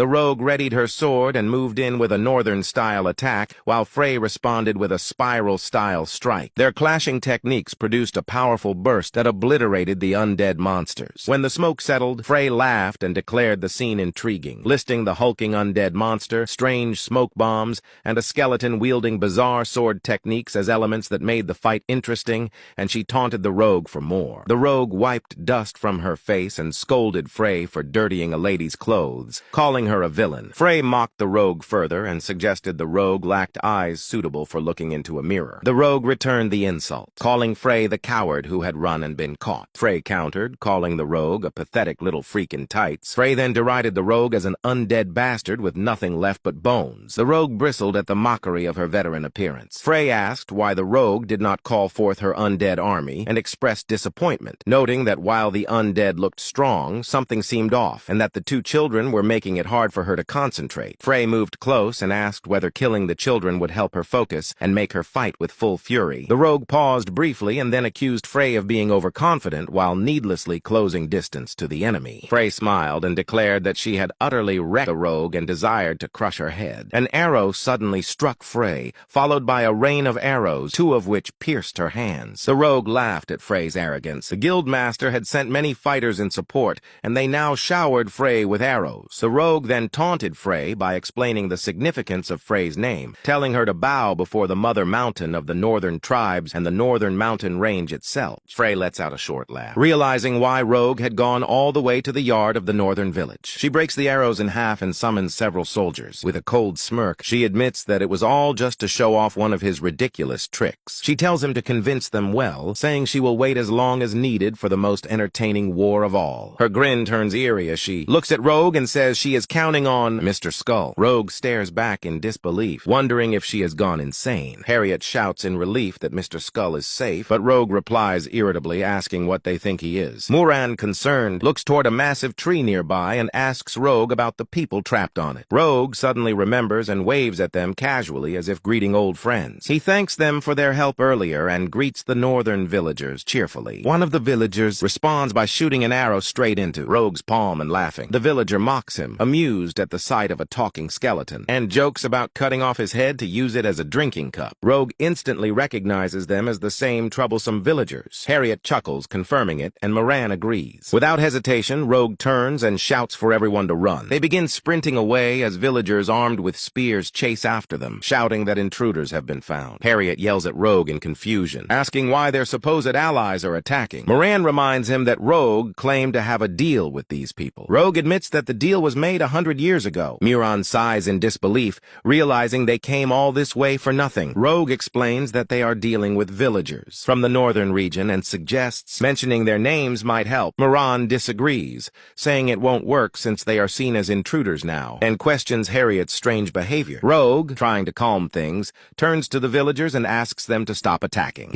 The rogue readied her sword and moved in with a northern-style attack, while Frey responded with a spiral-style strike. Their clashing techniques produced a powerful burst that obliterated the undead monsters. When the smoke settled, Frey laughed and declared the scene intriguing, listing the hulking undead monster, strange smoke bombs, and a skeleton wielding bizarre sword techniques as elements that made the fight interesting, and she taunted the rogue for more. The rogue wiped dust from her face and scolded Frey for dirtying a lady's clothes, calling her a villain. Frey mocked the rogue further and suggested the rogue lacked eyes suitable for looking into a mirror. The rogue returned the insult, calling Frey the coward who had run and been caught. Frey countered, calling the rogue a pathetic little freak in tights. Frey then derided the rogue as an undead bastard with nothing left but bones. The rogue bristled at the mockery of her veteran appearance. Frey asked why the rogue did not call forth her undead army and expressed disappointment, noting that while the undead looked strong, something seemed off, and that the two children were making it hard for her to concentrate. Frey moved close and asked whether killing the children would help her focus and make her fight with full fury. The rogue paused briefly and then accused Frey of being overconfident while needlessly closing distance to the enemy. Frey smiled and declared that she had utterly wrecked the rogue and desired to crush her head. An arrow suddenly struck Frey, followed by a rain of arrows, two of which pierced her hands. The rogue laughed at Frey's arrogance. The guildmaster had sent many fighters in support, and they now showered Frey with arrows. The rogue then taunted Frey by explaining the significance of Frey's name, telling her to bow before the mother mountain of the northern tribes and the northern mountain range itself. Frey lets out a short laugh, realizing why Rogue had gone all the way to the yard of the northern village. She breaks the arrows in half and summons several soldiers. With a cold smirk, she admits that it was all just to show off one of his ridiculous tricks. She tells him to convince them well, saying she will wait as long as needed for the most entertaining war of all. Her grin turns eerie as she looks at Rogue and says she is counting on Mr. Skull. Rogue stares back in disbelief, wondering if she has gone insane. Harriet shouts in relief that Mr. Skull is safe, but Rogue replies irritably, asking what they think he is. Moran, concerned, looks toward a massive tree nearby and asks Rogue about the people trapped on it. Rogue suddenly remembers and waves at them casually as if greeting old friends. He thanks them for their help earlier and greets the northern villagers cheerfully. One of the villagers responds by shooting an arrow straight into Rogue's palm and laughing. The villager mocks him, amused at the sight of a talking skeleton, and jokes about cutting off his head to use it as a drinking cup. Rogue instantly recognizes them as the same troublesome villagers. Harriet chuckles, confirming it, and Moran agrees. Without hesitation, Rogue turns and shouts for everyone to run. They begin sprinting away as villagers armed with spears chase after them, shouting that intruders have been found. Harriet yells at Rogue in confusion, asking why their supposed allies are attacking. Moran reminds him that Rogue claimed to have a deal with these people. Rogue admits that the deal was made 100 years ago. Muran sighs in disbelief, realizing they came all this way for nothing. Rogue explains that they are dealing with villagers from the northern region and suggests mentioning their names might help. Moran disagrees, saying it won't work since they are seen as intruders now, and questions Harriet's strange behavior. Rogue, trying to calm things, turns to the villagers and asks them to stop attacking.